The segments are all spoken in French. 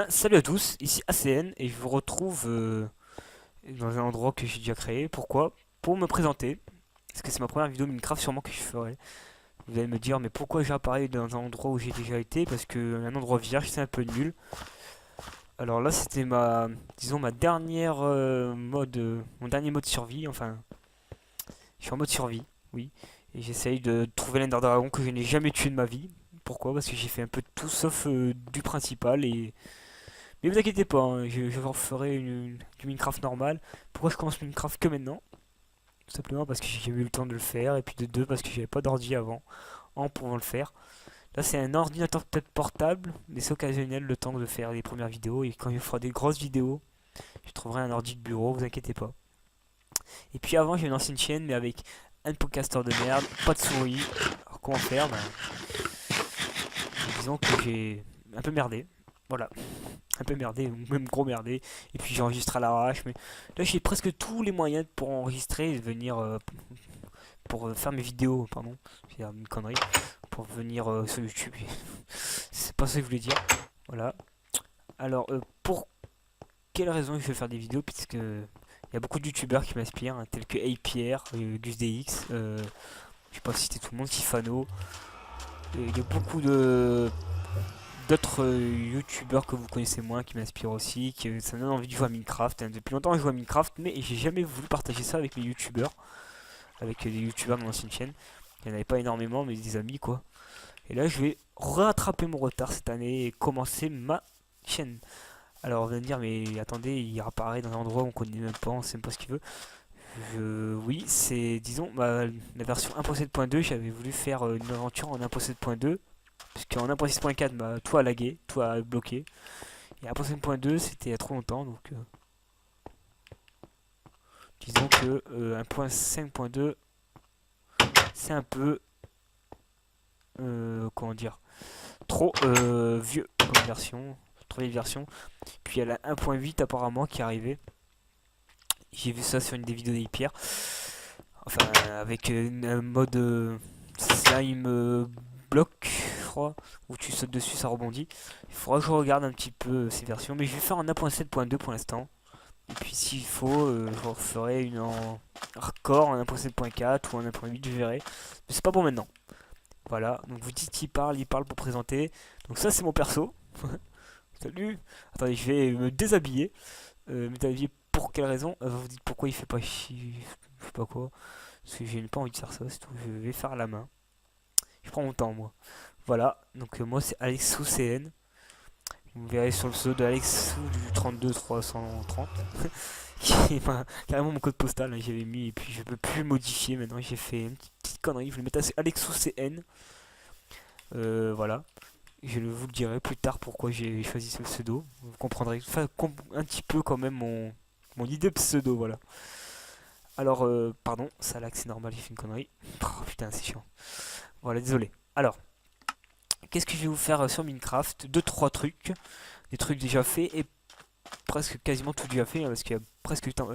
Salut à tous, ici ACN et je vous retrouve dans un endroit que j'ai déjà créé. Pourquoi? Pour me présenter, parce que c'est ma première vidéo Minecraft sûrement que je ferai. Vous allez me dire, mais pourquoi j'apparais dans un endroit où j'ai déjà été? Parce que un endroit vierge c'est un peu nul. Alors là c'était disons ma dernière mon dernier mode survie. Enfin, je suis en mode survie, oui. Et j'essaye de trouver l'Ender Dragon que je n'ai jamais tué de ma vie. Pourquoi? Parce que j'ai fait un peu de tout sauf du principal et mais vous inquiétez pas, hein, je vous referai du Minecraft normal. Pourquoi je commence Minecraft que maintenant? Tout simplement parce que j'ai jamais eu le temps de le faire, et puis de deux parce que j'avais pas d'ordi avant, en pouvant le faire. Là c'est un ordinateur peut-être portable, mais c'est occasionnel le temps de faire les premières vidéos, et quand je ferai des grosses vidéos, je trouverai un ordi de bureau, vous inquiétez pas. Et puis avant j'ai une ancienne chaîne, mais avec un podcaster de merde, pas de souris. Alors comment faire? Disons que j'ai un peu merdé. Voilà, un peu merdé, ou même gros merdé. Et puis j'enregistre à l'arrache. Mais là, j'ai presque tous les moyens pour enregistrer et venir. Pour faire mes vidéos, pardon. C'est une connerie. Pour venir sur YouTube. C'est pas ça que je voulais dire. Voilà. Alors, pour quelle raison je vais faire des vidéos? Puisque il y a beaucoup de youtubeurs qui m'inspirent, hein, tels que APR, GusDX, je vais pas citer tout le monde, Kifano. Il y a beaucoup de d'autres youtubeurs que vous connaissez moins qui m'inspirent aussi, qui ça me donne envie de jouer à Minecraft, hein. Depuis longtemps je joue à Minecraft, mais j'ai jamais voulu partager ça avec mes youtubeurs, avec des youtubeurs de mon ancienne chaîne. Il n'y en avait pas énormément, mais des amis quoi. Et là je vais rattraper mon retard cette année et commencer ma chaîne. Alors vous allez me dire, mais attendez, il apparaît dans un endroit où on connaît même pas, on sait même pas ce qu'il veut. Oui, c'est, disons, la version 1.7.2, j'avais voulu faire une aventure en 1.7.2, parce qu'en 1.6.4, tout a lagué, tout a bloqué. Et 1.5.2, c'était il y a trop longtemps, donc disons que 1.5.2, c'est un peu, comment dire, trop vieux comme version, trop vieille version. Puis il y a la 1.8 apparemment qui est arrivée. J'ai vu ça sur une des vidéos d'Hyper. Enfin, avec un mode slime block, je crois, où tu sautes dessus, ça rebondit. Il faudra que je regarde un petit peu ces versions, mais je vais faire en 1.7.2 pour l'instant. Et puis s'il faut, je referai une en hardcore, en 1.7.4 ou en 1.8, je verrai. Mais c'est pas pour maintenant. Voilà, donc vous dites il parle pour présenter. Donc ça c'est mon perso. Salut. Attendez, je vais me déshabiller. Me déshabiller pour quelle raison? Vous dites pourquoi il fait pas chier, je sais pas quoi. Parce que j'ai pas envie de faire ça, c'est tout. Je vais faire à la main. Je prends mon temps moi. Voilà, donc moi c'est Alexou CN. Vous verrez sur le pseudo de Alexou du 32330. Qui est carrément mon code postal, hein, j'avais mis et puis je peux plus modifier maintenant. J'ai fait une petite connerie, je vais le mettre à Alexou CN. Voilà. Vous le dirai plus tard pourquoi j'ai choisi ce pseudo. Vous comprendrez enfin, un petit peu quand même mon idée de pseudo, voilà. Alors, pardon, ça là que c'est normal, j'ai fait une connerie. Oh putain, c'est chiant. Voilà, désolé. Alors, qu'est-ce que je vais vous faire sur Minecraft? Deux, trois trucs. Des trucs déjà faits et presque quasiment tout déjà fait, hein, parce qu'il y a presque du temps.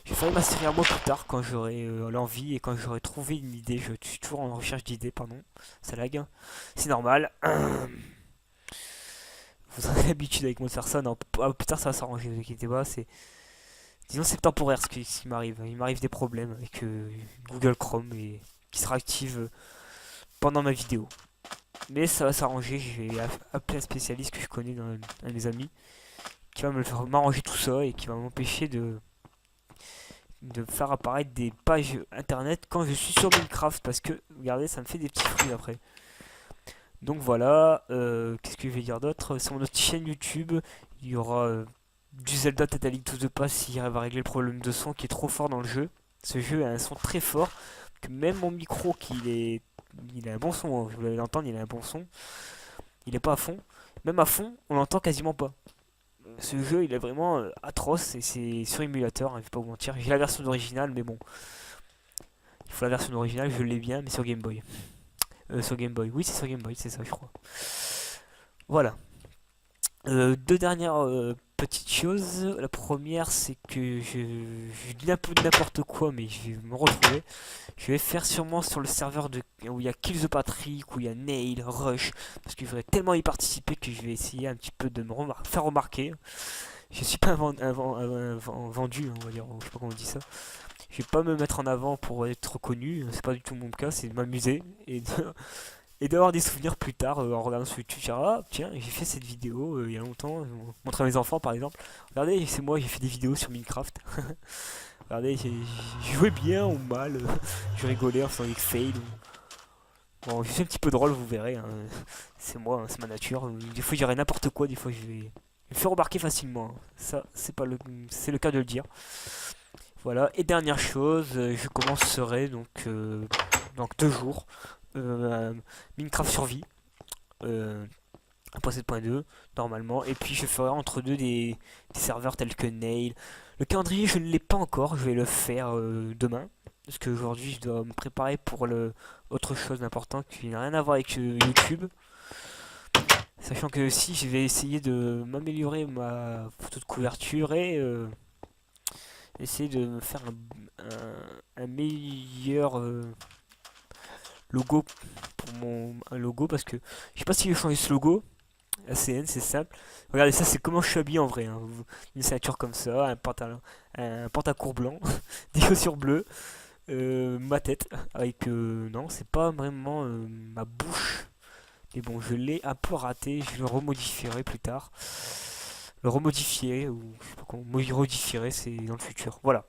Je vais faire ma série un mois plus tard quand j'aurai l'envie et quand j'aurai trouvé une idée. Je suis toujours en recherche d'idées, pardon. Ça lag, hein. C'est normal. Vous avez l'habitude avec moi de faire ça. Non, plus tard ça va s'arranger, ne vous inquiétez pas. Disons c'est temporaire ce qui m'arrive. Il m'arrive des problèmes avec Google Chrome et qui sera active pendant ma vidéo. Mais ça va s'arranger. Je vais appeler un spécialiste que je connais dans un de mes amis qui va me le faire m'arranger tout ça et qui va m'empêcher de faire apparaître des pages internet quand je suis sur Minecraft parce que regardez ça me fait des petits fruits après. Donc voilà, qu'est-ce que je vais dire d'autre? Sur notre chaîne YouTube, il y aura du Zelda Totally to the Pass s'il arrive à régler le problème de son qui est trop fort dans le jeu. Ce jeu a un son très fort, que même mon micro il a un bon son, hein, vous allez l'entendre, il a un bon son. Il est pas à fond. Même à fond, on l'entend quasiment pas. Ce jeu, il est vraiment atroce et c'est sur émulateur, hein, je vais pas vous mentir. J'ai la version originale, mais bon, il faut la version originale, je l'ai bien, mais sur Game Boy. Sur Game Boy, oui, c'est sur Game Boy, c'est ça, je crois. Voilà. Deux dernières petites choses. La première, c'est que je dis un peu n'importe quoi, mais je vais me retrouver. Je vais faire sûrement sur le serveur où il y a Kill the Patrick, où il y a Nail, Rush, parce que je voudrais tellement y participer que je vais essayer un petit peu de faire remarquer. Je suis pas vendu, on va dire, je sais pas comment on dit ça. Je vais pas me mettre en avant pour être reconnu, c'est pas du tout mon cas, c'est de m'amuser et d'avoir des souvenirs plus tard en regardant sur YouTube. Dire, ah tiens, j'ai fait cette vidéo il y a longtemps, montrer à mes enfants par exemple. Regardez, c'est moi, j'ai fait des vidéos sur Minecraft. Regardez, j'ai joué bien ou mal, je rigolais en faisant des fails. Bon, je suis un petit peu drôle, vous verrez, hein. C'est moi, hein, c'est ma nature. Des fois, je dirais n'importe quoi, des fois, je vais me faire remarquer facilement, hein. Ça, c'est le cas de le dire. Voilà, et dernière chose, je commencerai donc 2 jours Minecraft Survie, euh, 1.7.2 normalement, et puis je ferai entre deux des serveurs tels que Nail. Le calendrier, je ne l'ai pas encore, je vais le faire demain, parce qu'aujourd'hui je dois me préparer pour autre chose d'important qui n'a rien à voir avec YouTube. Sachant que si je vais essayer de m'améliorer ma photo de couverture et essayer de me faire un meilleur logo pour un logo, parce que je sais pas si je vais changer ce logo. ACN, c'est simple. Regardez, ça c'est comment je suis habillé en vrai, hein. Une ceinture comme ça, un pantacourt blanc, des chaussures bleues, ma tête avec non, c'est pas vraiment ma bouche, mais bon, je l'ai un peu raté, je le remodifierai plus tard. Le remodifier, ou je sais pas comment, modifierai, c'est dans le futur. Voilà.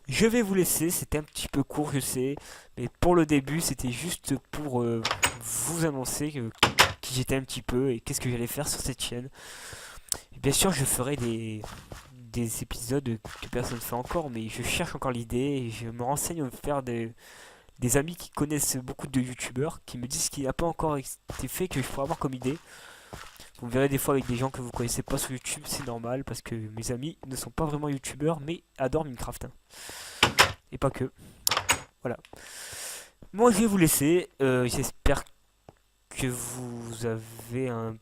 Je vais vous laisser, c'était un petit peu court, je sais, mais pour le début, c'était juste pour vous annoncer qui j'étais un petit peu et qu'est-ce que j'allais faire sur cette chaîne. Et bien sûr, je ferai des épisodes que personne ne fait encore, mais je cherche encore l'idée et je me renseigne à me faire des amis qui connaissent beaucoup de youtubeurs qui me disent qu'il n'a pas encore été fait, que je pourrais avoir comme idée. Vous verrez des fois avec des gens que vous connaissez pas sur YouTube, c'est normal parce que mes amis ne sont pas vraiment youtubeurs mais adorent Minecraft, hein. Et pas que. Voilà. Moi je vais vous laisser. J'espère que vous avez une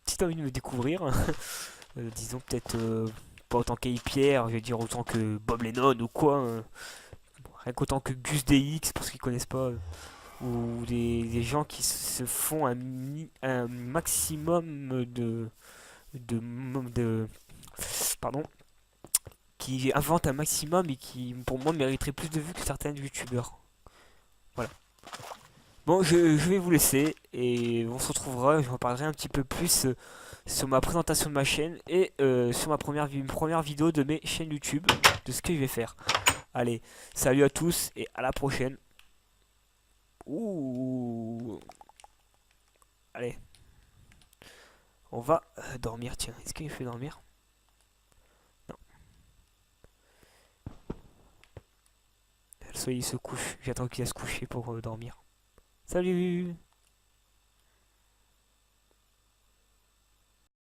petite envie de me découvrir. Disons peut-être pas autant qu'Aipierre, je vais dire autant que Bob Lennon ou quoi, hein. Rien qu'autant que Gus DX pour ceux qui connaissent pas. Ou des gens qui se font un maximum de, de pardon, qui inventent un maximum et qui pour moi mériteraient plus de vues que certains youtubeurs. Voilà. Bon, je vais vous laisser et on se retrouvera. Je reparlerai un petit peu plus sur ma présentation de ma chaîne et sur une première vidéo de mes chaînes YouTube, de ce que je vais faire. Allez, salut à tous et à la prochaine. Ouh. Allez, on va dormir. Tiens, est-ce qu'il fait dormir? Non. Le soleil se couche. J'attends qu'il va se coucher pour dormir. Salut!